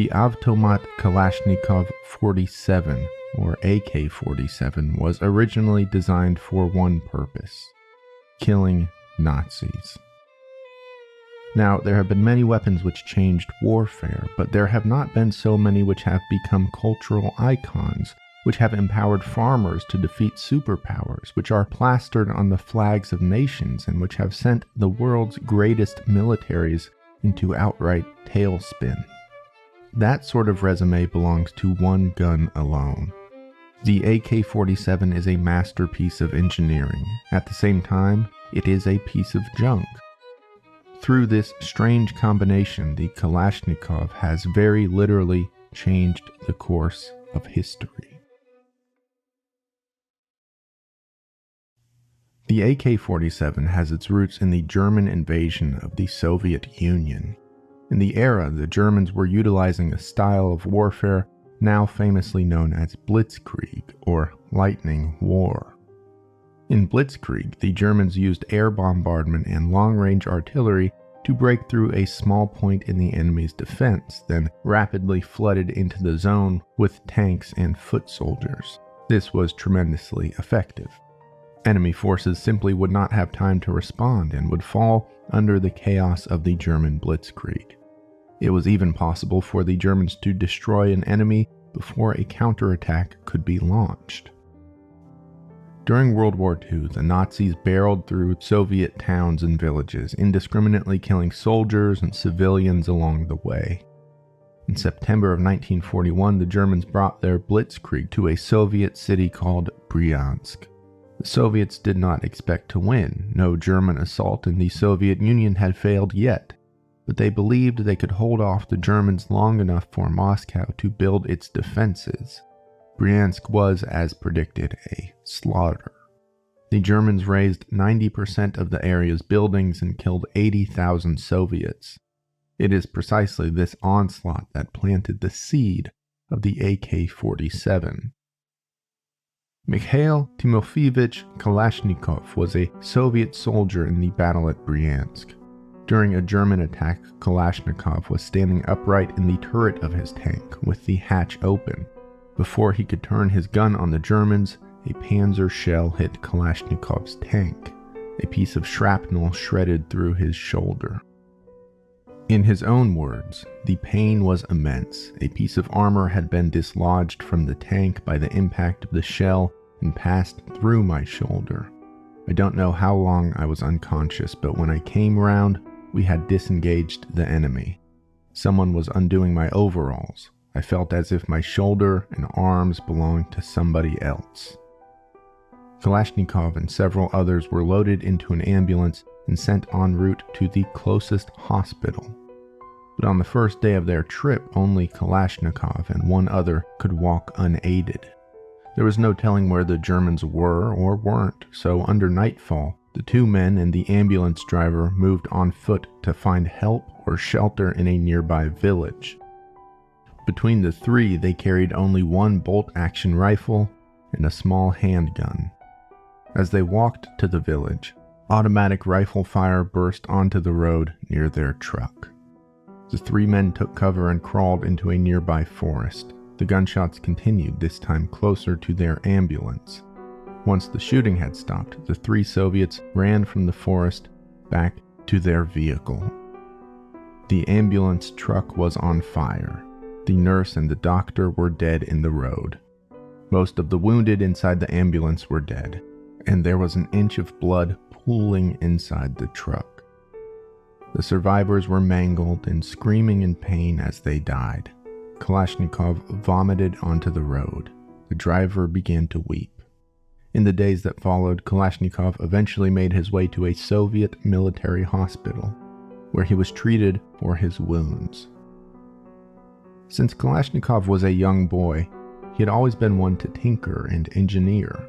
The Automat Kalashnikov 47, or AK-47, was originally designed for one purpose: killing Nazis. Now, there have been many weapons which changed warfare, but there have not been so many which have become cultural icons, which have empowered farmers to defeat superpowers, which are plastered on the flags of nations, and which have sent the world's greatest militaries into outright tailspin. That sort of resume belongs to one gun alone. The AK-47 is a masterpiece of engineering. At the same time, it is a piece of junk. Through this strange combination, the Kalashnikov has very literally changed the course of history. The AK-47 has its roots in the German invasion of the Soviet Union. In the era, the Germans were utilizing a style of warfare now famously known as Blitzkrieg, or lightning war. In Blitzkrieg, the Germans used air bombardment and long-range artillery to break through a small point in the enemy's defense, then rapidly flooded into the zone with tanks and foot soldiers. This was tremendously effective. Enemy forces simply would not have time to respond and would fall under the chaos of the German Blitzkrieg. It was even possible for the Germans to destroy an enemy before a counterattack could be launched. During World War II, the Nazis barreled through Soviet towns and villages, indiscriminately killing soldiers and civilians along the way. In September of 1941, the Germans brought their Blitzkrieg to a Soviet city called Bryansk. The Soviets did not expect to win. No German assault in the Soviet Union had failed yet, but they believed they could hold off the Germans long enough for Moscow to build its defenses. Bryansk was, as predicted, a slaughter. The Germans razed 90% of the area's buildings and killed 80,000 Soviets. It is precisely this onslaught that planted the seed of the AK-47. Mikhail Timofeyevich Kalashnikov was a Soviet soldier in the battle at Bryansk. During a German attack, Kalashnikov was standing upright in the turret of his tank, with the hatch open. Before he could turn his gun on the Germans, a Panzer shell hit Kalashnikov's tank. A piece of shrapnel shredded through his shoulder. In his own words, the pain was immense. A piece of armor had been dislodged from the tank by the impact of the shell and passed through my shoulder. I don't know how long I was unconscious, but when I came round, we had disengaged the enemy. Someone was undoing my overalls. I felt as if my shoulder and arms belonged to somebody else. Kalashnikov and several others were loaded into an ambulance and sent en route to the closest hospital. But on the first day of their trip, only Kalashnikov and one other could walk unaided. There was no telling where the Germans were or weren't, so under nightfall, the two men and the ambulance driver moved on foot to find help or shelter in a nearby village. Between the three, they carried only one bolt-action rifle and a small handgun. As they walked to the village, automatic rifle fire burst onto the road near their truck. The three men took cover and crawled into a nearby forest. The gunshots continued, this time closer to their ambulance. Once the shooting had stopped, the three Soviets ran from the forest back to their vehicle. The ambulance truck was on fire. The nurse and the doctor were dead in the road. Most of the wounded inside the ambulance were dead, and there was an inch of blood pooling inside the truck. The survivors were mangled and screaming in pain as they died. Kalashnikov vomited onto the road. The driver began to weep. In the days that followed, Kalashnikov eventually made his way to a Soviet military hospital, where he was treated for his wounds. Since Kalashnikov was a young boy, he had always been one to tinker and engineer.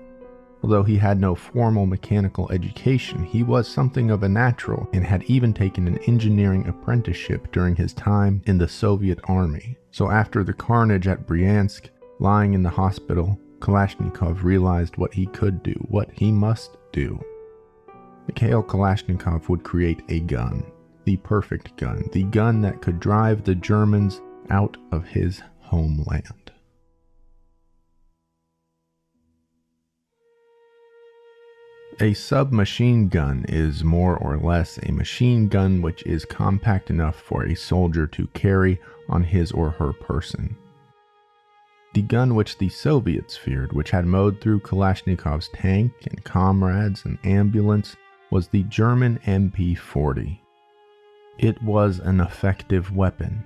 Although he had no formal mechanical education, he was something of a natural and had even taken an engineering apprenticeship during his time in the Soviet army. So after the carnage at Bryansk, lying in the hospital, Kalashnikov realized what he could do, what he must do. Mikhail Kalashnikov would create a gun, the perfect gun, the gun that could drive the Germans out of his homeland. A submachine gun is more or less a machine gun which is compact enough for a soldier to carry on his or her person. The gun which the Soviets feared, which had mowed through Kalashnikov's tank and comrades and ambulance, was the German MP-40. It was an effective weapon.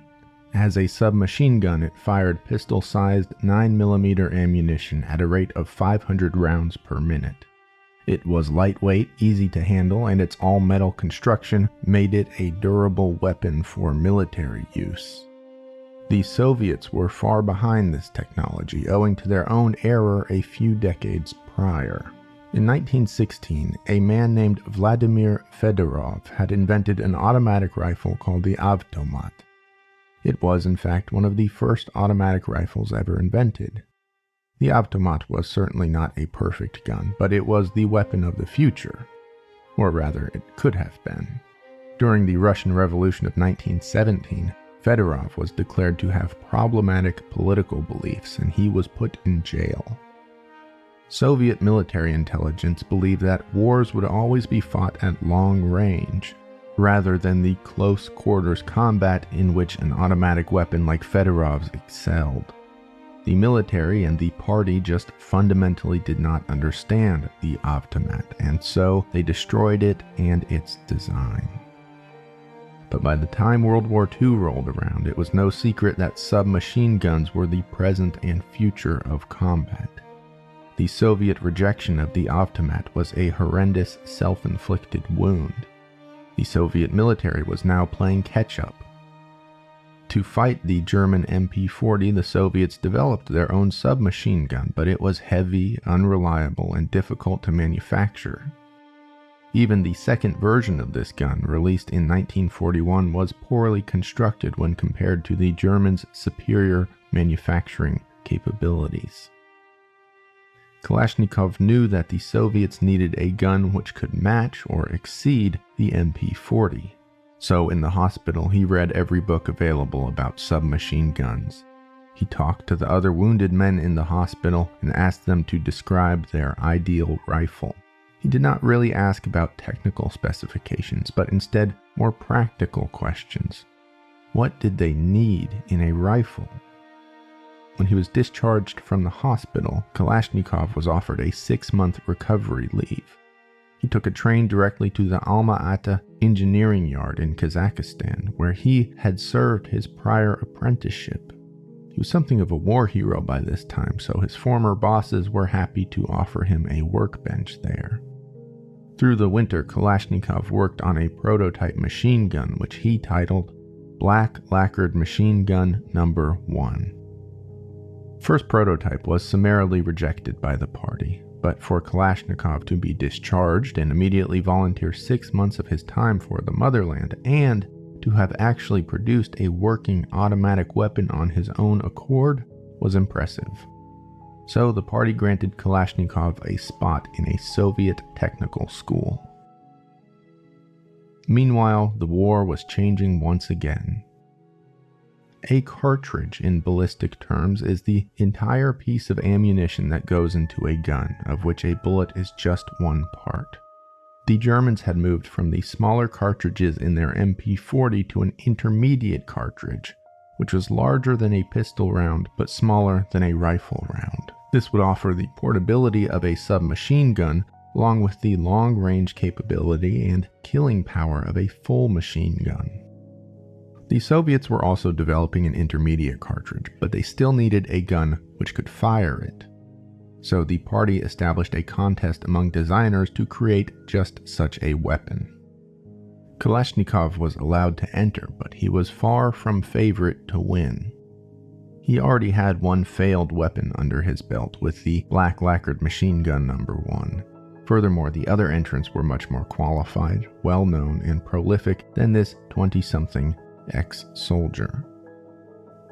As a submachine gun, it fired pistol-sized 9mm ammunition at a rate of 500 rounds per minute. It was lightweight, easy to handle, and its all-metal construction made it a durable weapon for military use. The Soviets were far behind this technology, owing to their own error a few decades prior. In 1916, a man named Vladimir Fedorov had invented an automatic rifle called the Avtomat. It was, in fact, one of the first automatic rifles ever invented. The Avtomat was certainly not a perfect gun, but it was the weapon of the future. Or rather, it could have been. During the Russian Revolution of 1917, Fedorov was declared to have problematic political beliefs, and he was put in jail. Soviet military intelligence believed that wars would always be fought at long range, rather than the close quarters combat in which an automatic weapon like Fedorov's excelled. The military and the party just fundamentally did not understand the Avtomat, and so they destroyed it and its design. But by the time World War II rolled around, it was no secret that submachine guns were the present and future of combat. The Soviet rejection of the Avtomat was a horrendous self-inflicted wound. The Soviet military was now playing catch-up. To fight the German MP-40, the Soviets developed their own submachine gun, but it was heavy, unreliable, and difficult to manufacture. Even the second version of this gun, released in 1941, was poorly constructed when compared to the Germans' superior manufacturing capabilities. Kalashnikov knew that the Soviets needed a gun which could match or exceed the MP-40. So in the hospital, he read every book available about submachine guns. He talked to the other wounded men in the hospital and asked them to describe their ideal rifle. He did not really ask about technical specifications, but instead more practical questions. What did they need in a rifle? When he was discharged from the hospital, Kalashnikov was offered a 6-month recovery leave. He took a train directly to the Alma-Ata engineering yard in Kazakhstan, where he had served his prior apprenticeship. He was something of a war hero by this time, so his former bosses were happy to offer him a workbench there. Through the winter, Kalashnikov worked on a prototype machine gun, which he titled Black Lacquered Machine Gun No. 1. First prototype was summarily rejected by the party, but for Kalashnikov to be discharged and immediately volunteer 6 months of his time for the motherland, and to have actually produced a working automatic weapon on his own accord, was impressive. So the party granted Kalashnikov a spot in a Soviet technical school. Meanwhile, the war was changing once again. A cartridge, in ballistic terms, is the entire piece of ammunition that goes into a gun, of which a bullet is just one part. The Germans had moved from the smaller cartridges in their MP-40 to an intermediate cartridge, which was larger than a pistol round but smaller than a rifle round. This would offer the portability of a submachine gun, along with the long-range capability and killing power of a full machine gun. The Soviets were also developing an intermediate cartridge, but they still needed a gun which could fire it. So the party established a contest among designers to create just such a weapon. Kalashnikov was allowed to enter, but he was far from favorite to win. He already had one failed weapon under his belt with the Black Lacquered Machine Gun No. 1. Furthermore, the other entrants were much more qualified, well-known, and prolific than this 20-something ex-soldier.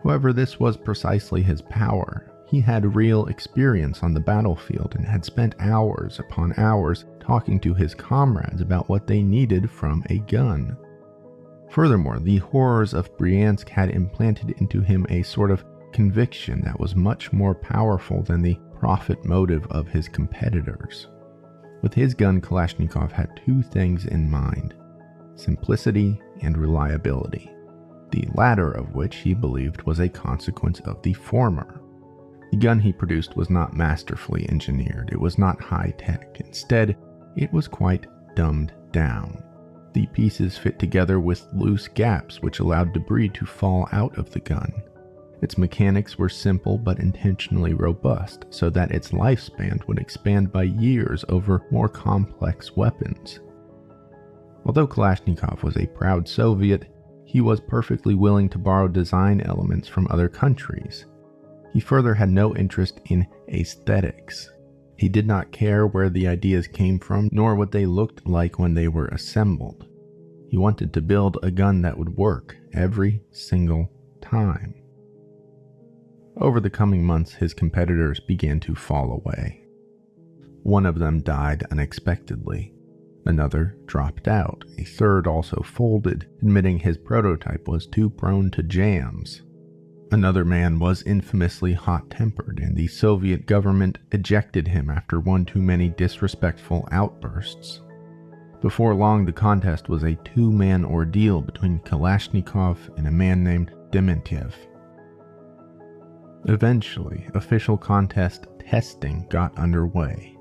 However, this was precisely his power. He had real experience on the battlefield and had spent hours upon hours talking to his comrades about what they needed from a gun. Furthermore, the horrors of Bryansk had implanted into him a sort of conviction that was much more powerful than the profit motive of his competitors. With his gun, Kalashnikov had two things in mind: simplicity and reliability, the latter of which he believed was a consequence of the former. The gun he produced was not masterfully engineered, it was not high-tech. Instead, it was quite dumbed down. The pieces fit together with loose gaps which allowed debris to fall out of the gun. Its mechanics were simple but intentionally robust, so that its lifespan would expand by years over more complex weapons. Although Kalashnikov was a proud Soviet, he was perfectly willing to borrow design elements from other countries. He further had no interest in aesthetics. He did not care where the ideas came from, nor what they looked like when they were assembled. He wanted to build a gun that would work every single time. Over the coming months, his competitors began to fall away. One of them died unexpectedly. Another dropped out. A third also folded, admitting his prototype was too prone to jams. Another man was infamously hot-tempered, and the Soviet government ejected him after one too many disrespectful outbursts. Before long, the contest was a two-man ordeal between Kalashnikov and a man named Dementiev. Eventually, official contest testing got underway.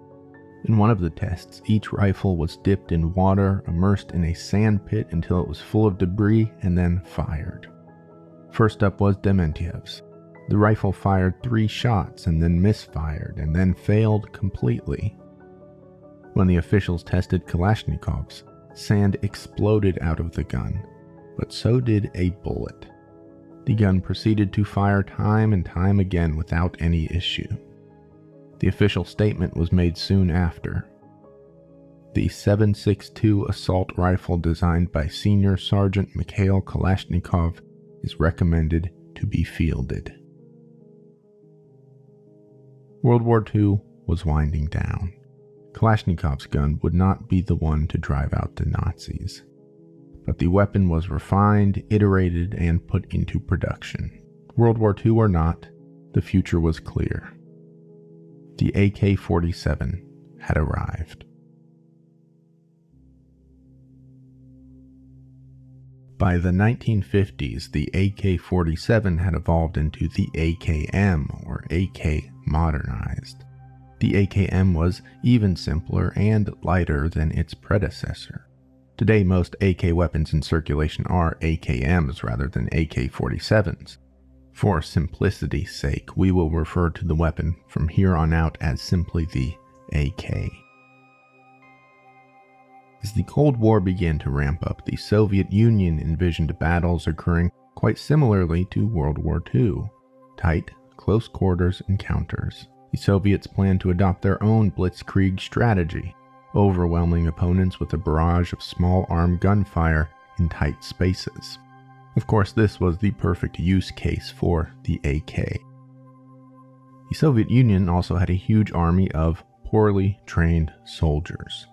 In one of the tests, each rifle was dipped in water, immersed in a sand pit until it was full of debris, and then fired. First up was Dementiev's. The rifle fired 3 shots and then misfired and then failed completely. When the officials tested Kalashnikov's, sand exploded out of the gun, but so did a bullet. The gun proceeded to fire time and time again without any issue. The official statement was made soon after. The 7.62 assault rifle designed by Senior Sergeant Mikhail Kalashnikov is recommended to be fielded. World War II was winding down. Kalashnikov's gun would not be the one to drive out the Nazis, but the weapon was refined, iterated, and put into production. World War II or not, the future was clear. The Ak-47 had arrived. By the 1950s, the Ak-47 had evolved into the AKM, or AK modernized. The AKM was even simpler and lighter than its predecessor. Today, most AK weapons in circulation are AKMs rather than AK-47s. For simplicity's sake, we will refer to the weapon from here on out as simply the AK. As the Cold War began to ramp up, the Soviet Union envisioned battles occurring quite similarly to World War II. Tight, close quarters encounters. The Soviets planned to adopt their own blitzkrieg strategy, overwhelming opponents with a barrage of small-arm gunfire in tight spaces. Of course, this was the perfect use case for the AK. The Soviet Union also had a huge army of poorly trained soldiers.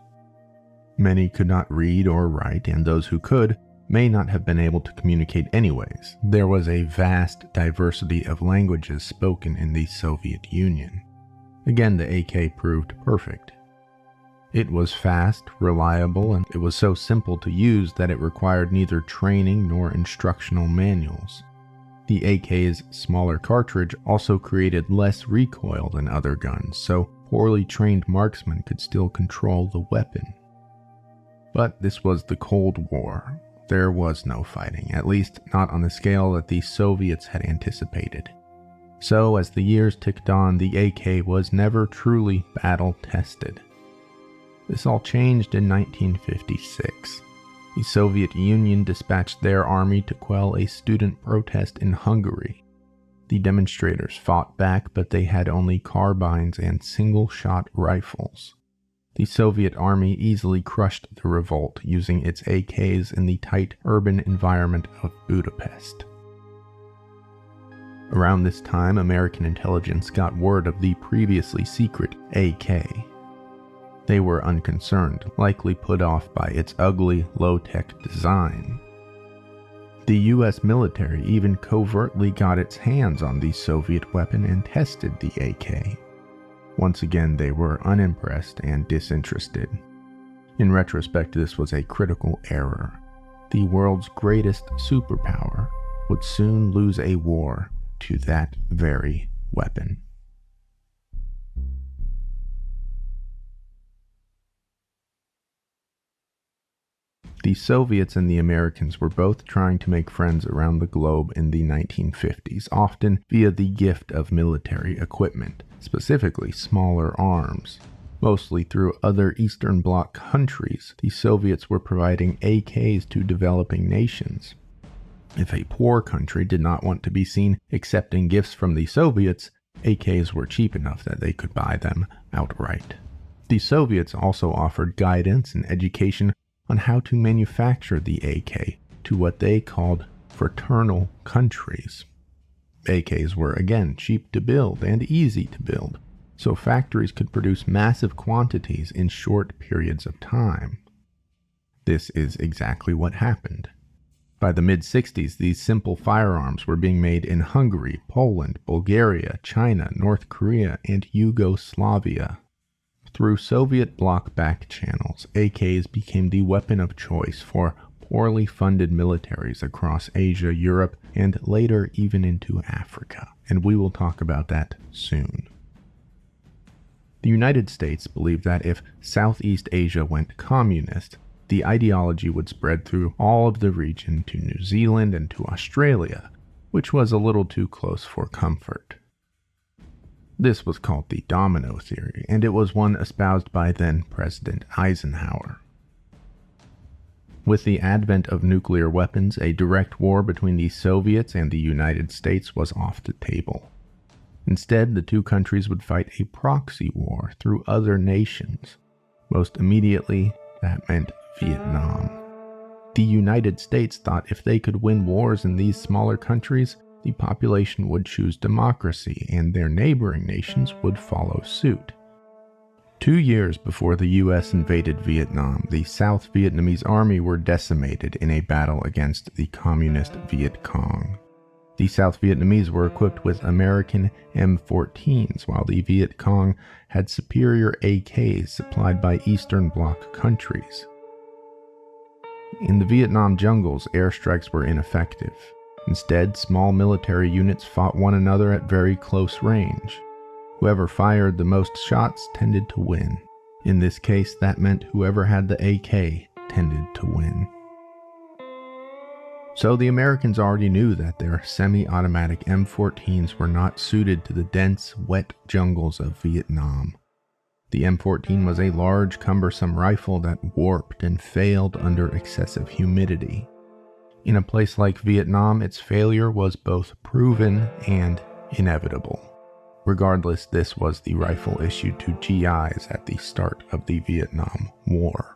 Many could not read or write, and those who could may not have been able to communicate anyways. There was a vast diversity of languages spoken in the Soviet Union. Again, the AK proved perfect. It was fast, reliable, and it was so simple to use that it required neither training nor instructional manuals. The AK's smaller cartridge also created less recoil than other guns, so poorly trained marksmen could still control the weapon. But this was the Cold War. There was no fighting, at least not on the scale that the Soviets had anticipated. So, as the years ticked on, the AK was never truly battle-tested. This all changed in 1956. The Soviet Union dispatched their army to quell a student protest in Hungary. The demonstrators fought back, but they had only carbines and single-shot rifles. The Soviet army easily crushed the revolt using its AKs in the tight urban environment of Budapest. Around this time, American intelligence got word of the previously secret AK. They were unconcerned, likely put off by its ugly, low-tech design. The US military even covertly got its hands on the Soviet weapon and tested the AK. Once again, they were unimpressed and disinterested. In retrospect, this was a critical error. The world's greatest superpower would soon lose a war to that very weapon. The Soviets and the Americans were both trying to make friends around the globe in the 1950s, often via the gift of military equipment, specifically smaller arms. Mostly through other Eastern Bloc countries, the Soviets were providing AKs to developing nations. If a poor country did not want to be seen accepting gifts from the Soviets, AKs were cheap enough that they could buy them outright. The Soviets also offered guidance and education on how to manufacture the AK to what they called fraternal countries. AKs were again cheap to build and easy to build, so factories could produce massive quantities in short periods of time. This is exactly what happened. By the mid-60s, these simple firearms were being made in Hungary, Poland, Bulgaria, China, North Korea, and Yugoslavia. Through Soviet bloc back channels, AKs became the weapon of choice for poorly funded militaries across Asia, Europe, and later even into Africa, and we will talk about that soon. The United States believed that if Southeast Asia went communist, the ideology would spread through all of the region to New Zealand and to Australia, which was a little too close for comfort. This was called the domino theory, and it was one espoused by then-President Eisenhower. With the advent of nuclear weapons, a direct war between the Soviets and the United States was off the table. Instead, the two countries would fight a proxy war through other nations. Most immediately, that meant Vietnam. The United States thought if they could win wars in these smaller countries, the population would choose democracy and their neighboring nations would follow suit. 2 years before the US invaded Vietnam, the South Vietnamese army were decimated in a battle against the communist Viet Cong. The South Vietnamese were equipped with American M14s, while the Viet Cong had superior AKs supplied by Eastern Bloc countries. In the Vietnam jungles, airstrikes were ineffective. Instead, small military units fought one another at very close range. Whoever fired the most shots tended to win. In this case, that meant whoever had the AK tended to win. So the Americans already knew that their semi-automatic M14s were not suited to the dense, wet jungles of Vietnam. The M14 was a large, cumbersome rifle that warped and failed under excessive humidity. In a place like Vietnam, its failure was both proven and inevitable. Regardless, this was the rifle issued to GIs at the start of the Vietnam War.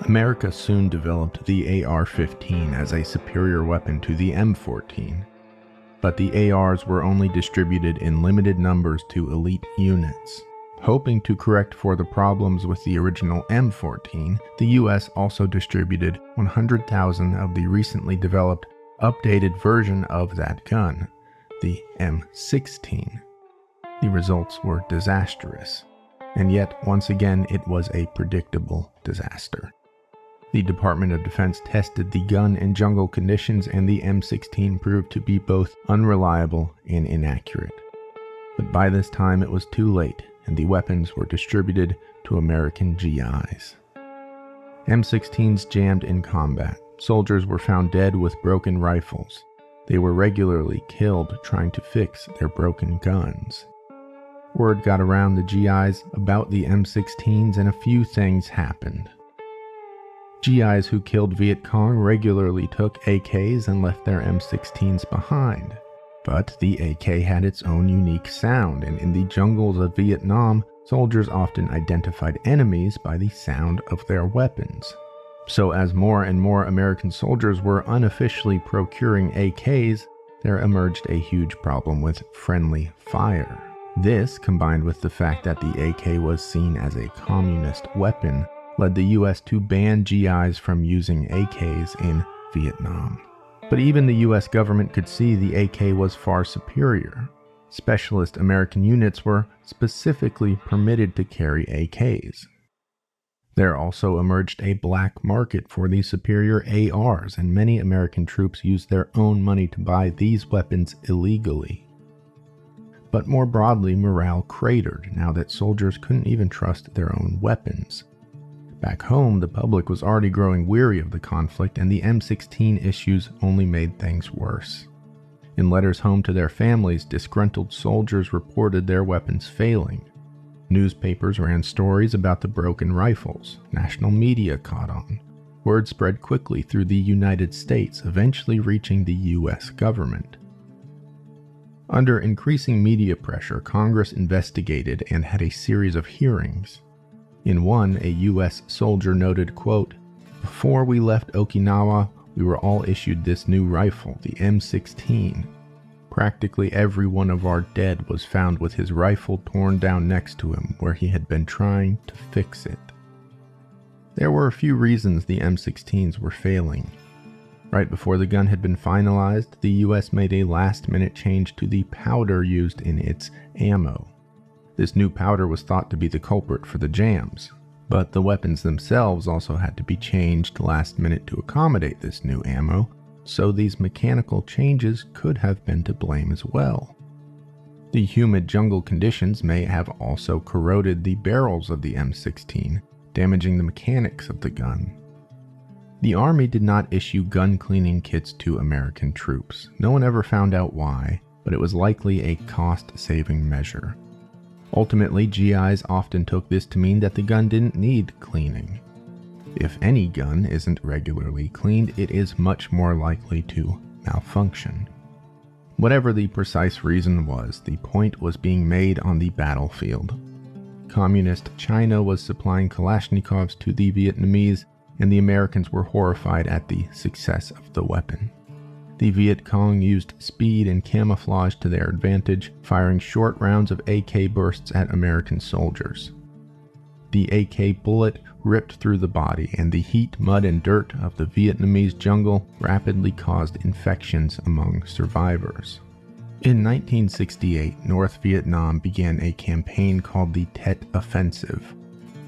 America soon developed the AR-15 as a superior weapon to the M14, but the ARs were only distributed in limited numbers to elite units. Hoping to correct for the problems with the original M14, the US also distributed 100,000 of the recently developed, updated version of that gun, the M16. The results were disastrous, and yet once again it was a predictable disaster. The Department of Defense tested the gun in jungle conditions, and the M16 proved to be both unreliable and inaccurate. But by this time it was too late, and the weapons were distributed to American GIs. M16s jammed in combat. Soldiers were found dead with broken rifles. They were regularly killed trying to fix their broken guns. Word got around the GIs about the M16s, and a few things happened. GIs who killed Viet Cong regularly took AKs and left their M16s behind. But the AK had its own unique sound, and in the jungles of Vietnam, soldiers often identified enemies by the sound of their weapons. So as more and more American soldiers were unofficially procuring AKs, there emerged a huge problem with friendly fire. This, combined with the fact that the AK was seen as a communist weapon, led the US to ban GIs from using AKs in Vietnam. But even the US government could see the AK was far superior. Specialist American units were specifically permitted to carry AKs. There also emerged a black market for the superior ARs, and many American troops used their own money to buy these weapons illegally. But more broadly, morale cratered now that soldiers couldn't even trust their own weapons. Back home, the public was already growing weary of the conflict, and the M16 issues only made things worse. In letters home to their families, disgruntled soldiers reported their weapons failing. Newspapers ran stories about the broken rifles. National media caught on. Word spread quickly through the United States, eventually reaching the US government. Under increasing media pressure, Congress investigated and had a series of hearings. In one, a US soldier noted, quote, "Before we left Okinawa, we were all issued this new rifle, the M16. Practically every one of our dead was found with his rifle torn down next to him where he had been trying to fix it." There were a few reasons the M16s were failing. Right before the gun had been finalized, the US made a last-minute change to the powder used in its ammo. This new powder was thought to be the culprit for the jams, but the weapons themselves also had to be changed last minute to accommodate this new ammo, so these mechanical changes could have been to blame as well. The humid jungle conditions may have also corroded the barrels of the M16, damaging the mechanics of the gun. The Army did not issue gun cleaning kits to American troops. No one ever found out why, but it was likely a cost-saving measure. Ultimately, GIs often took this to mean that the gun didn't need cleaning. If any gun isn't regularly cleaned, it is much more likely to malfunction. Whatever the precise reason was, the point was being made on the battlefield. Communist China was supplying Kalashnikovs to the Vietnamese, and the Americans were horrified at the success of the weapon. The Viet Cong used speed and camouflage to their advantage, firing short rounds of AK bursts at American soldiers. The AK bullet ripped through the body, and the heat, mud, and dirt of the Vietnamese jungle rapidly caused infections among survivors. In 1968, North Vietnam began a campaign called the Tet Offensive.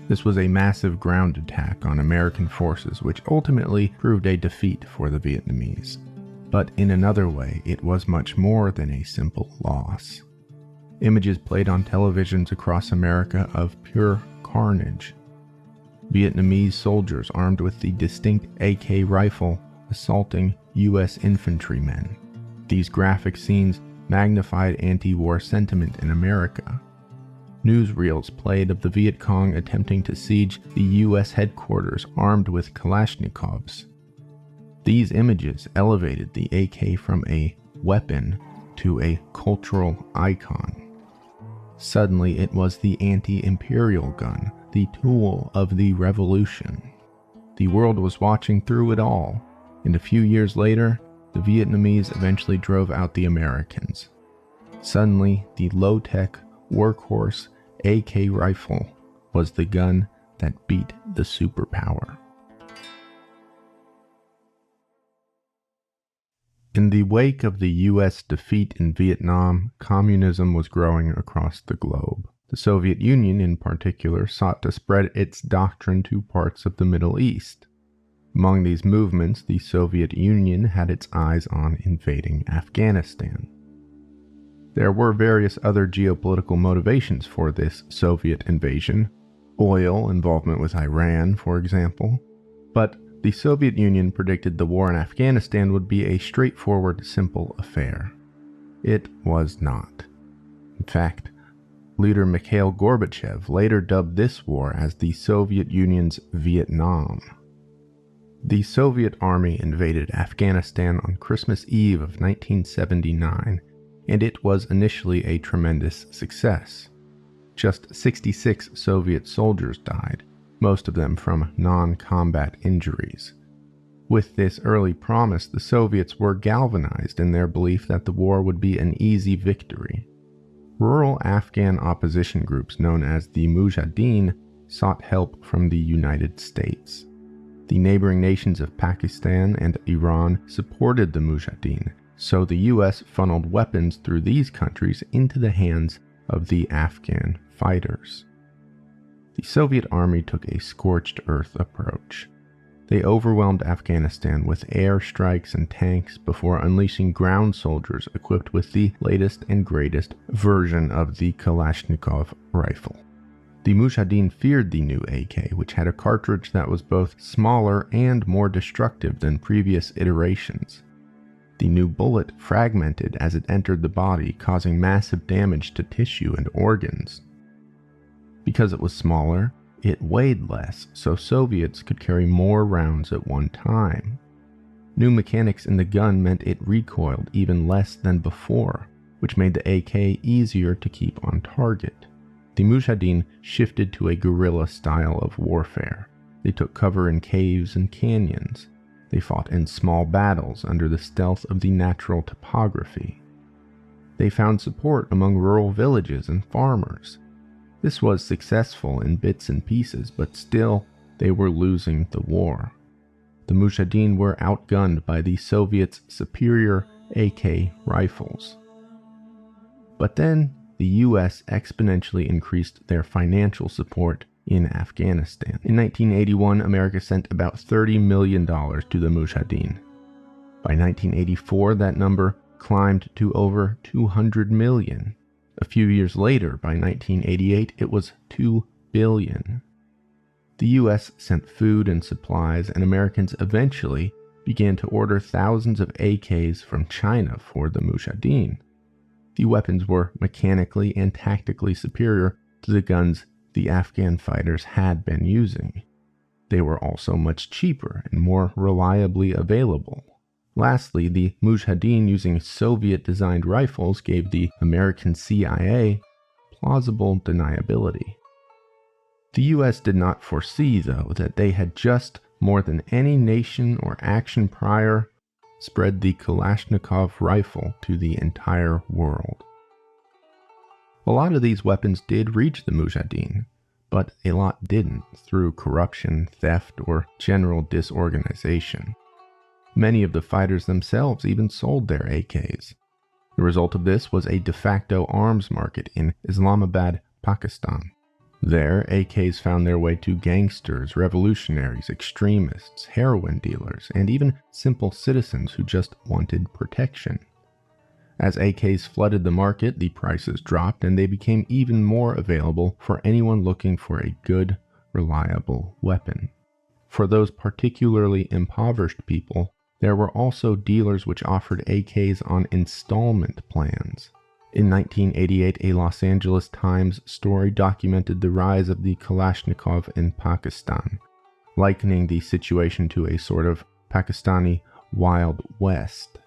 This was a massive ground attack on American forces, which ultimately proved a defeat for the Vietnamese. But in another way, it was much more than a simple loss. Images played on televisions across America of pure carnage. Vietnamese soldiers armed with the distinct AK rifle assaulting US infantrymen. These graphic scenes magnified anti-war sentiment in America. Newsreels played of the Viet Cong attempting to siege the US headquarters armed with Kalashnikovs. These images elevated the AK from a weapon to a cultural icon. Suddenly, it was the anti-imperial gun, the tool of the revolution. The world was watching through it all, and a few years later, the Vietnamese eventually drove out the Americans. Suddenly, the low-tech, workhorse AK rifle was the gun that beat the superpower. In the wake of the US defeat in Vietnam, communism was growing across the globe. The Soviet Union, in particular, sought to spread its doctrine to parts of the Middle East. Among these movements, the Soviet Union had its eyes on invading Afghanistan. There were various other geopolitical motivations for this Soviet invasion, oil involvement with Iran, for example, but the Soviet Union predicted the war in Afghanistan would be a straightforward, simple affair. It was not. In fact, leader Mikhail Gorbachev later dubbed this war as the Soviet Union's Vietnam. The Soviet army invaded Afghanistan on Christmas Eve of 1979, and it was initially a tremendous success. Just 66 Soviet soldiers died, most of them from non-combat injuries. With this early promise, the Soviets were galvanized in their belief that the war would be an easy victory. Rural Afghan opposition groups known as the Mujahideen sought help from the United States. The neighboring nations of Pakistan and Iran supported the Mujahideen, so the US funneled weapons through these countries into the hands of the Afghan fighters. The Soviet army took a scorched earth approach. They overwhelmed Afghanistan with air strikes and tanks before unleashing ground soldiers equipped with the latest and greatest version of the Kalashnikov rifle. The Mujahideen feared the new AK, which had a cartridge that was both smaller and more destructive than previous iterations. The new bullet fragmented as it entered the body, causing massive damage to tissue and organs. Because it was smaller, it weighed less, so Soviets could carry more rounds at one time. New mechanics in the gun meant it recoiled even less than before, which made the AK easier to keep on target. The Mujahideen shifted to a guerrilla style of warfare. They took cover in caves and canyons. They fought in small battles under the stealth of the natural topography. They found support among rural villages and farmers. This was successful in bits and pieces, but still, they were losing the war. The Mujahideen were outgunned by the Soviets' superior AK rifles. But then, the US exponentially increased their financial support in Afghanistan. In 1981, America sent about $30 million to the Mujahideen. By 1984, that number climbed to over $200 million. A few years later, by 1988, it was $2 billion. The US sent food and supplies, and Americans eventually began to order thousands of AKs from China for the Mujahideen. The weapons were mechanically and tactically superior to the guns the Afghan fighters had been using. They were also much cheaper and more reliably available. Lastly, the Mujahideen using Soviet-designed rifles gave the American CIA plausible deniability. The US did not foresee, though, that they had just more than any nation or action prior spread the Kalashnikov rifle to the entire world. A lot of these weapons did reach the Mujahideen, but a lot didn't through corruption, theft, or general disorganization. Many of the fighters themselves even sold their AKs. The result of this was a de facto arms market in Islamabad, Pakistan. There, AKs found their way to gangsters, revolutionaries, extremists, heroin dealers, and even simple citizens who just wanted protection. As AKs flooded the market, the prices dropped and they became even more available for anyone looking for a good, reliable weapon. For those particularly impoverished people, there were also dealers which offered AKs on installment plans. In 1988, a Los Angeles Times story documented the rise of the Kalashnikov in Pakistan, likening the situation to a sort of Pakistani Wild West.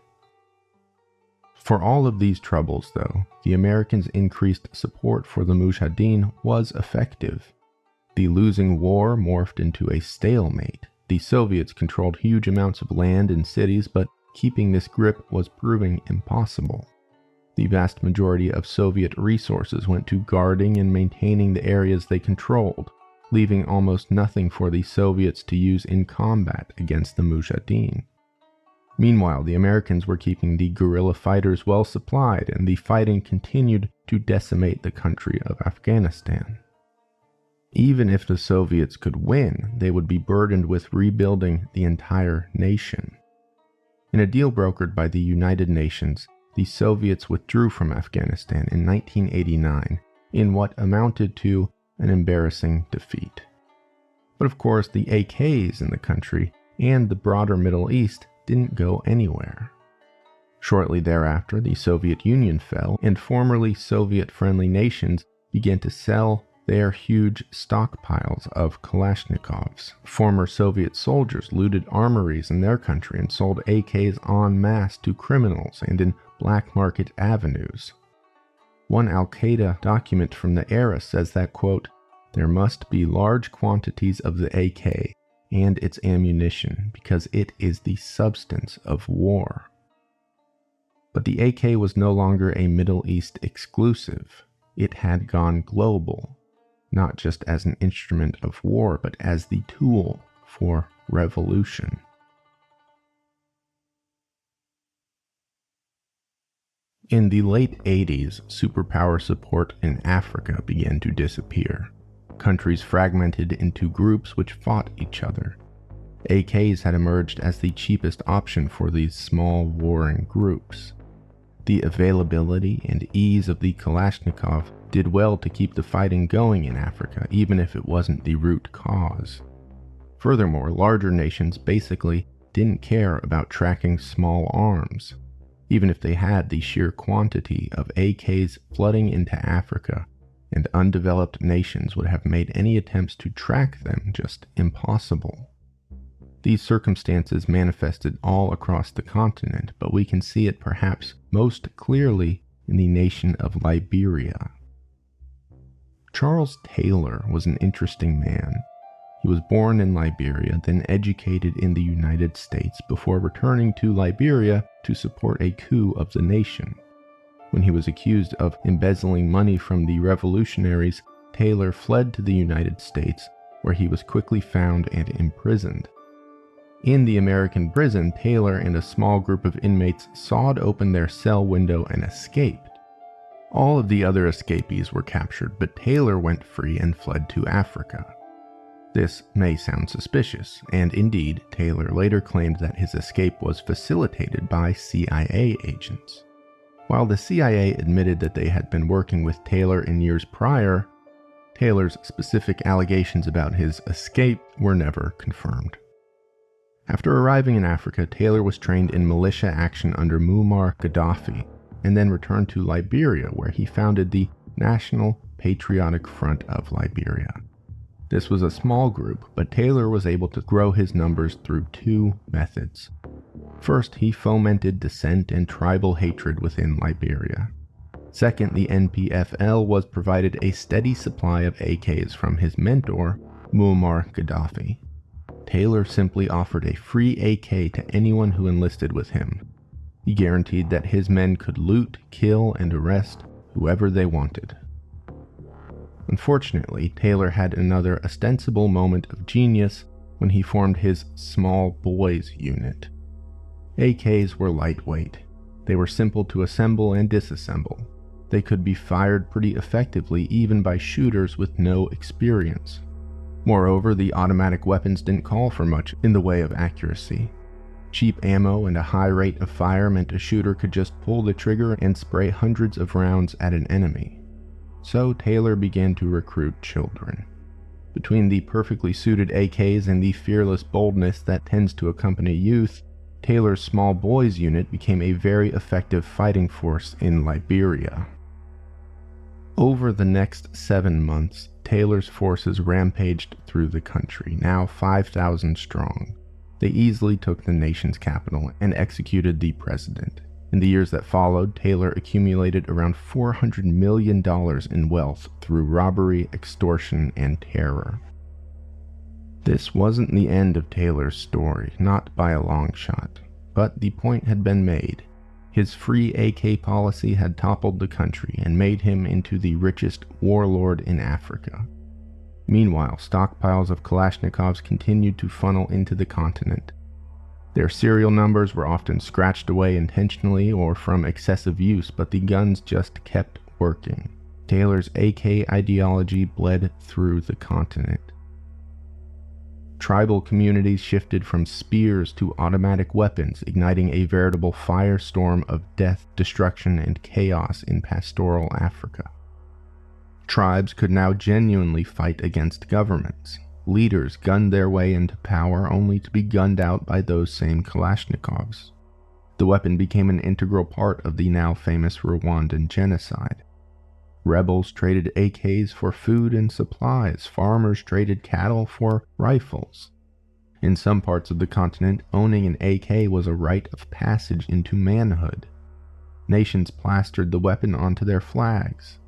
For all of these troubles, though, the Americans' increased support for the Mujahideen was effective. The losing war morphed into a stalemate. The Soviets controlled huge amounts of land and cities, but keeping this grip was proving impossible. The vast majority of Soviet resources went to guarding and maintaining the areas they controlled, leaving almost nothing for the Soviets to use in combat against the Mujahideen. Meanwhile, the Americans were keeping the guerrilla fighters well supplied, and the fighting continued to decimate the country of Afghanistan. Even if the Soviets could win, they would be burdened with rebuilding the entire nation. In a deal brokered by the United Nations, the Soviets withdrew from Afghanistan in 1989 in what amounted to an embarrassing defeat. But of course, the AKs in the country and the broader Middle East didn't go anywhere. Shortly thereafter, the Soviet Union fell, and formerly Soviet-friendly nations began to sell their huge stockpiles of Kalashnikovs. Former Soviet soldiers looted armories in their country and sold AKs en masse to criminals and in black market avenues. One Al-Qaeda document from the era says that, quote, "There must be large quantities of the AK and its ammunition because it is the substance of war." But the AK was no longer a Middle East exclusive. It had gone global, not just as an instrument of war, but as the tool for revolution. In the late 80s, superpower support in Africa began to disappear. Countries fragmented into groups which fought each other. AKs had emerged as the cheapest option for these small warring groups. The availability and ease of the Kalashnikov did well to keep the fighting going in Africa, even if it wasn't the root cause. Furthermore, larger nations basically didn't care about tracking small arms. Even if they had, the sheer quantity of AKs flooding into Africa, and undeveloped nations would have made any attempts to track them just impossible. These circumstances manifested all across the continent, but we can see it perhaps most clearly in the nation of Liberia. Charles Taylor was an interesting man. He was born in Liberia, then educated in the United States before returning to Liberia to support a coup of the nation. When he was accused of embezzling money from the revolutionaries, Taylor fled to the United States, where he was quickly found and imprisoned. In the American prison, Taylor and a small group of inmates sawed open their cell window and escaped. All of the other escapees were captured, but Taylor went free and fled to Africa. This may sound suspicious, and indeed, Taylor later claimed that his escape was facilitated by CIA agents. While the CIA admitted that they had been working with Taylor in years prior, Taylor's specific allegations about his escape were never confirmed. After arriving in Africa, Taylor was trained in militia action under Muammar Gaddafi, and then returned to Liberia, where he founded the National Patriotic Front of Liberia. This was a small group, but Taylor was able to grow his numbers through two methods. First, he fomented dissent and tribal hatred within Liberia. Second, the NPFL was provided a steady supply of AKs from his mentor, Muammar Gaddafi. Taylor simply offered a free AK to anyone who enlisted with him. He guaranteed that his men could loot, kill, and arrest whoever they wanted. Unfortunately, Taylor had another ostensible moment of genius when he formed his Small Boys unit. AKs were lightweight. They were simple to assemble and disassemble. They could be fired pretty effectively even by shooters with no experience. Moreover, the automatic weapons didn't call for much in the way of accuracy. Cheap ammo and a high rate of fire meant a shooter could just pull the trigger and spray hundreds of rounds at an enemy. So Taylor began to recruit children. Between the perfectly suited AKs and the fearless boldness that tends to accompany youth, Taylor's Small Boys unit became a very effective fighting force in Liberia. Over the next 7 months, Taylor's forces rampaged through the country, now 5,000 strong. They easily took the nation's capital and executed the president. In the years that followed, Taylor accumulated around $400 million in wealth through robbery, extortion, and terror. This wasn't the end of Taylor's story, not by a long shot, but the point had been made. His free AK policy had toppled the country and made him into the richest warlord in Africa. Meanwhile, stockpiles of Kalashnikovs continued to funnel into the continent. Their serial numbers were often scratched away intentionally or from excessive use, but the guns just kept working. Taylor's AK ideology bled through the continent. Tribal communities shifted from spears to automatic weapons, igniting a veritable firestorm of death, destruction, and chaos in pastoral Africa. Tribes could now genuinely fight against governments. Leaders gunned their way into power only to be gunned out by those same Kalashnikovs. The weapon became an integral part of the now famous Rwandan genocide. Rebels traded AKs for food and supplies. Farmers traded cattle for rifles. In some parts of the continent, owning an AK was a rite of passage into manhood. Nations plastered the weapon onto their flags.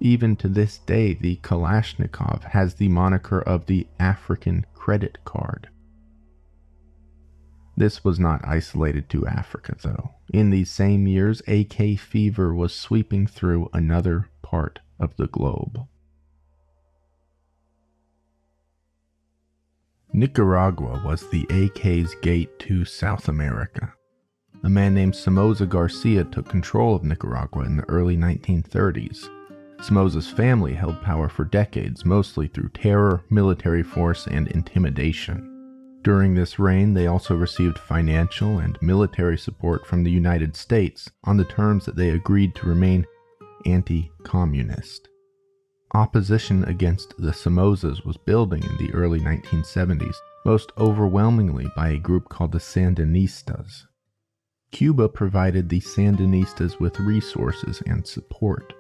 Even to this day, the Kalashnikov has the moniker of the African credit card. This was not isolated to Africa, though. In these same years, AK fever was sweeping through another part of the globe. Nicaragua was the AK's gate to South America. A man named Somoza Garcia took control of Nicaragua in the early 1930s. Somoza's family held power for decades, mostly through terror, military force, and intimidation. During this reign, they also received financial and military support from the United States on the terms that they agreed to remain anti-communist. Opposition against the Somozas was building in the early 1970s, most overwhelmingly by a group called the Sandinistas. Cuba provided the Sandinistas with resources and support,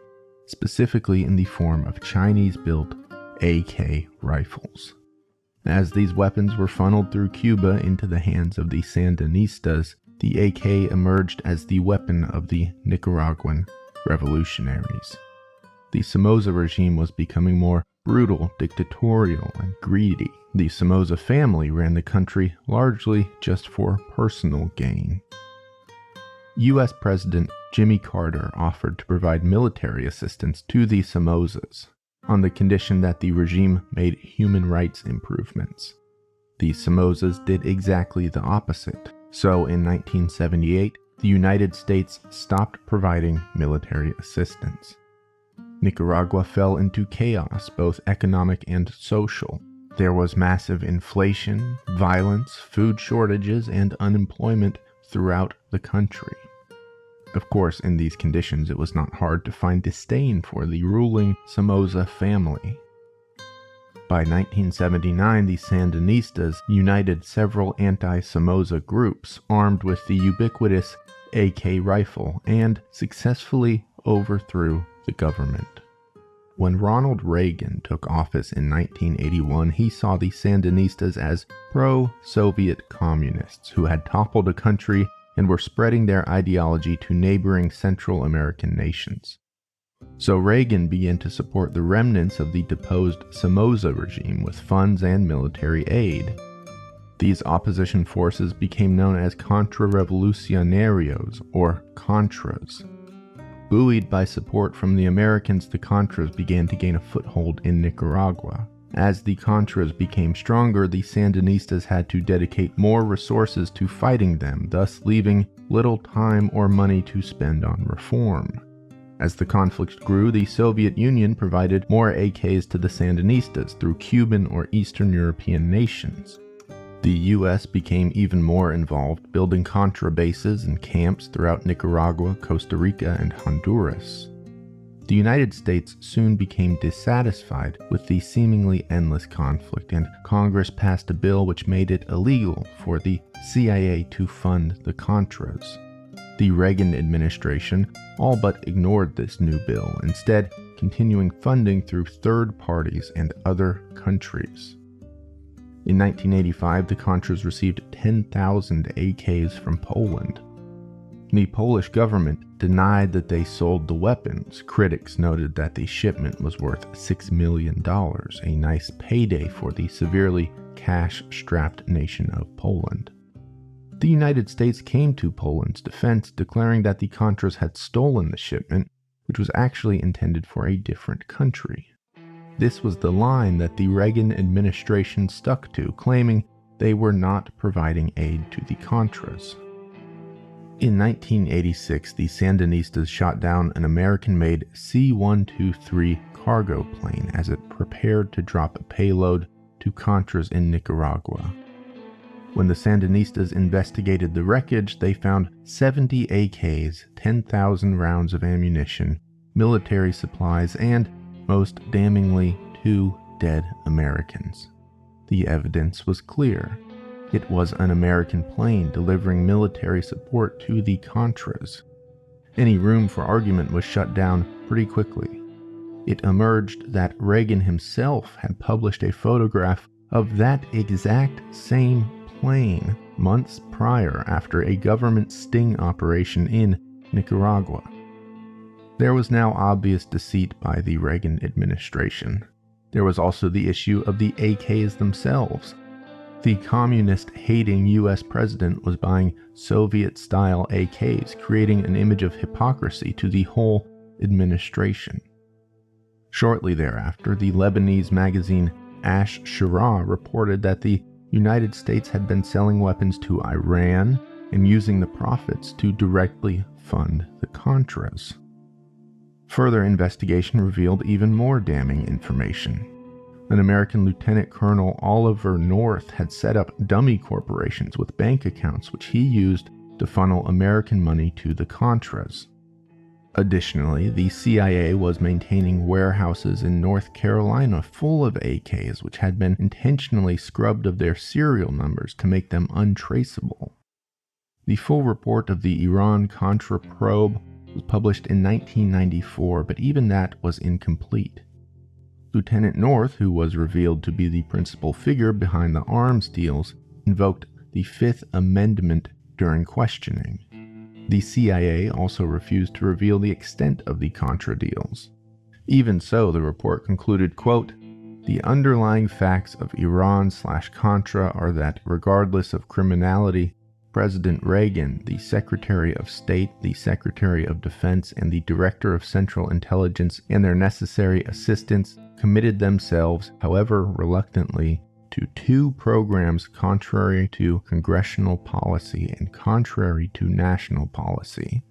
specifically in the form of Chinese-built AK rifles. As these weapons were funneled through Cuba into the hands of the Sandinistas, the AK emerged as the weapon of the Nicaraguan revolutionaries. The Somoza regime was becoming more brutal, dictatorial, and greedy. The Somoza family ran the country largely just for personal gain. U.S. President Jimmy Carter offered to provide military assistance to the Somozas on the condition that the regime made human rights improvements. The Somozas did exactly the opposite. So in 1978, the United States stopped providing military assistance. Nicaragua fell into chaos, both economic and social. There was massive inflation, violence, food shortages, and unemployment throughout the country. Of course, in these conditions, it was not hard to find disdain for the ruling Somoza family. By 1979, the Sandinistas united several anti-Somoza groups armed with the ubiquitous AK rifle and successfully overthrew the government. When Ronald Reagan took office in 1981, he saw the Sandinistas as pro-Soviet communists who had toppled a country and were spreading their ideology to neighboring Central American nations. So Reagan began to support the remnants of the deposed Somoza regime with funds and military aid. These opposition forces became known as Contrarrevolucionarios, or Contras. Buoyed by support from the Americans, the Contras began to gain a foothold in Nicaragua. As the Contras became stronger, the Sandinistas had to dedicate more resources to fighting them, thus leaving little time or money to spend on reform. As the conflict grew, the Soviet Union provided more AKs to the Sandinistas through Cuban or Eastern European nations. The U.S. became even more involved, building Contra bases and camps throughout Nicaragua, Costa Rica, and Honduras. The United States soon became dissatisfied with the seemingly endless conflict, and Congress passed a bill which made it illegal for the CIA to fund the Contras. The Reagan administration all but ignored this new bill, instead continuing funding through third parties and other countries. In 1985, the Contras received 10,000 AKs from Poland. The Polish government denied that they sold the weapons. Critics noted that the shipment was worth $6 million, a nice payday for the severely cash-strapped nation of Poland. The United States came to Poland's defense, declaring that the Contras had stolen the shipment, which was actually intended for a different country. This was the line that the Reagan administration stuck to, claiming they were not providing aid to the Contras. In 1986, the Sandinistas shot down an American-made C-123 cargo plane as it prepared to drop a payload to Contras in Nicaragua. When the Sandinistas investigated the wreckage, they found 70 AKs, 10,000 rounds of ammunition, military supplies, and, most damningly, 2 dead Americans. The evidence was clear. It was an American plane delivering military support to the Contras. Any room for argument was shut down pretty quickly. It emerged that Reagan himself had published a photograph of that exact same plane months prior after a government sting operation in Nicaragua. There was now obvious deceit by the Reagan administration. There was also the issue of the AKs themselves. The communist-hating U.S. president was buying Soviet-style AKs, creating an image of hypocrisy to the whole administration. Shortly thereafter, the Lebanese magazine Ash Shara reported that the United States had been selling weapons to Iran and using the profits to directly fund the Contras. Further investigation revealed even more damning information. An American Lieutenant Colonel Oliver North had set up dummy corporations with bank accounts which he used to funnel American money to the Contras. Additionally, the CIA was maintaining warehouses in North Carolina full of AKs which had been intentionally scrubbed of their serial numbers to make them untraceable. The full report of the Iran-Contra probe was published in 1994, but even that was incomplete. Lieutenant North, who was revealed to be the principal figure behind the arms deals, invoked the Fifth Amendment during questioning. The CIA also refused to reveal the extent of the Contra deals. Even so, the report concluded, quote, "The underlying facts of Iran/Contra are that, regardless of criminality, President Reagan, the Secretary of State, the Secretary of Defense, and the Director of Central Intelligence and their necessary assistants committed themselves, however reluctantly, to two programs contrary to congressional policy and contrary to national policy.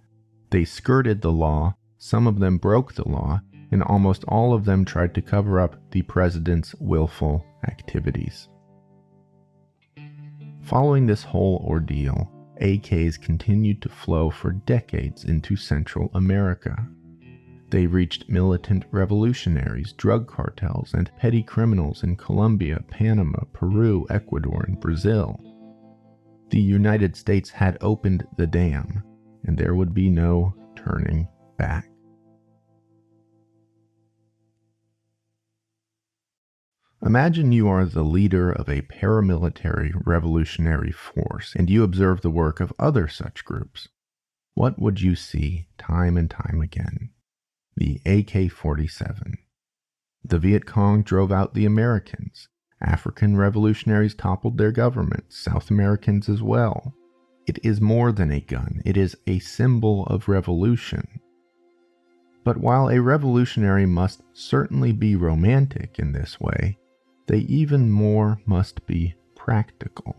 They skirted the law, some of them broke the law, and almost all of them tried to cover up the president's willful activities." Following this whole ordeal, AKs continued to flow for decades into Central America. They reached militant revolutionaries, drug cartels, and petty criminals in Colombia, Panama, Peru, Ecuador, and Brazil. The United States had opened the dam, and there would be no turning back. Imagine you are the leader of a paramilitary revolutionary force, and you observe the work of other such groups. What would you see time and time again? The AK-47. The Viet Cong drove out the Americans. African revolutionaries toppled their governments, South Americans as well. It is more than a gun, it is a symbol of revolution. But while a revolutionary must certainly be romantic in this way, they even more must be practical.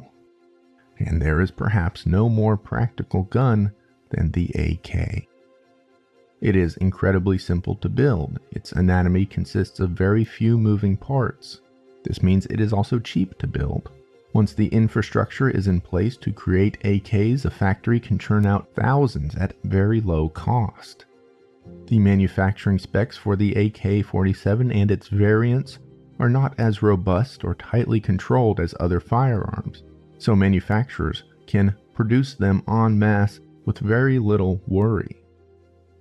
And there is perhaps no more practical gun than the AK. It is incredibly simple to build. Its anatomy consists of very few moving parts. This means it is also cheap to build. Once the infrastructure is in place to create AKs, a factory can churn out thousands at very low cost. The manufacturing specs for the AK-47 and its variants are not as robust or tightly controlled as other firearms, so manufacturers can produce them en masse with very little worry.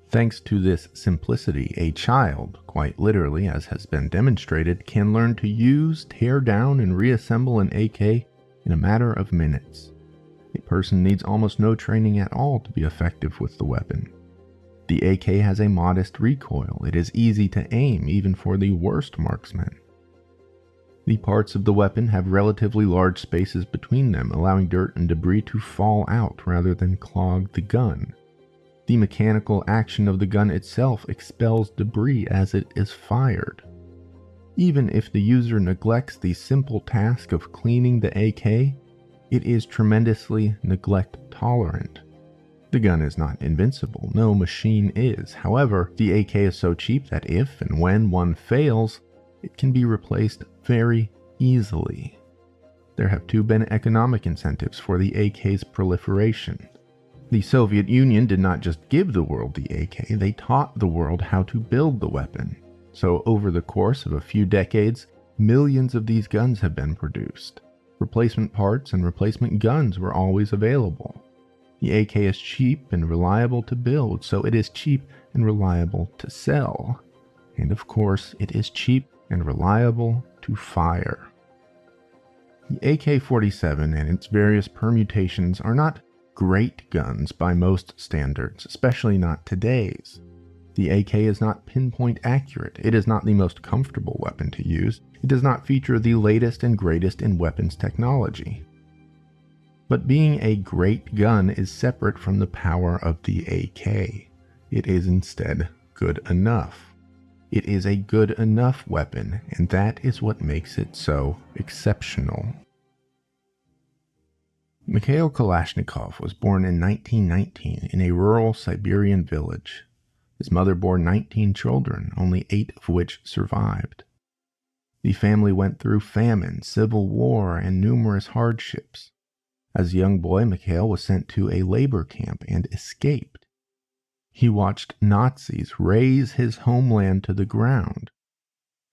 Thanks to this simplicity, a child, quite literally as has been demonstrated, can learn to use, tear down, and reassemble an AK in a matter of minutes. A person needs almost no training at all to be effective with the weapon. The AK has a modest recoil. It is easy to aim, even for the worst marksman. The parts of the weapon have relatively large spaces between them, allowing dirt and debris to fall out rather than clog the gun. The mechanical action of the gun itself expels debris as it is fired. Even if the user neglects the simple task of cleaning the AK, it is tremendously neglect tolerant. The gun is not invincible, no machine is. However, the AK is so cheap that if and when one fails, it can be replaced very easily. There have too been economic incentives for the AK's proliferation. The Soviet Union did not just give the world the AK, they taught the world how to build the weapon. So over the course of a few decades, millions of these guns have been produced. Replacement parts and replacement guns were always available. The AK is cheap and reliable to build, so it is cheap and reliable to sell. And of course, it is cheap and reliable to fire. The AK-47 and its various permutations are not great guns by most standards, especially not today's. The AK is not pinpoint accurate, it is not the most comfortable weapon to use, it does not feature the latest and greatest in weapons technology. But being a great gun is separate from the power of the AK. It is instead good enough. It is a good enough weapon, and that is what makes it so exceptional. Mikhail Kalashnikov was born in 1919 in a rural Siberian village. His mother bore 19 children, only 8 of which survived. The family went through famine, civil war, and numerous hardships. As a young boy, Mikhail was sent to a labor camp and escaped. He watched Nazis raze his homeland to the ground.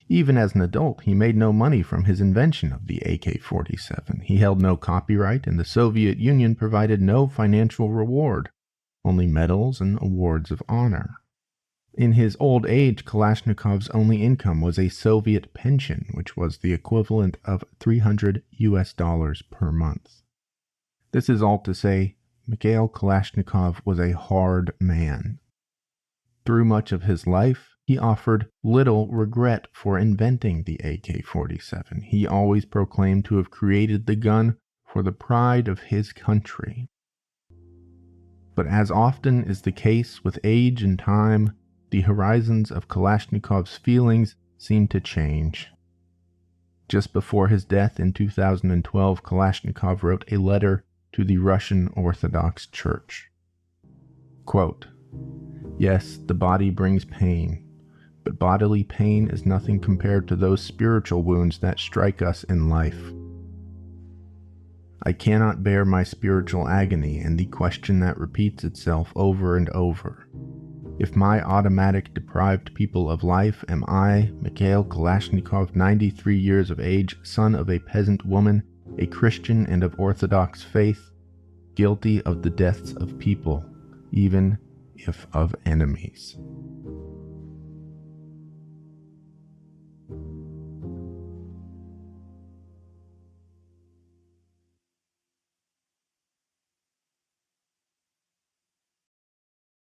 Even as an adult, he made no money from his invention of the Ak-47. He held no copyright, and the Soviet Union provided no financial reward, only medals and awards of honor. In his old age, Kalashnikov's only income was a Soviet pension, which was the equivalent of $300 per month. This is all to say, Mikhail Kalashnikov was a hard man. Through much of his life, he offered little regret for inventing the Ak-47. He always proclaimed to have created the gun for the pride of his country. But as often is the case with age and time, the horizons of Kalashnikov's feelings seemed to change. Just before his death in 2012, Kalashnikov wrote a letter to the Russian Orthodox Church. Quote, "Yes, the body brings pain, but bodily pain is nothing compared to those spiritual wounds that strike us in life. I cannot bear my spiritual agony and the question that repeats itself over and over. If my automatic deprived people of life, am I, Mikhail Kalashnikov, 93 years of age, son of a peasant woman, a Christian and of Orthodox faith, guilty of the deaths of people, even if of enemies."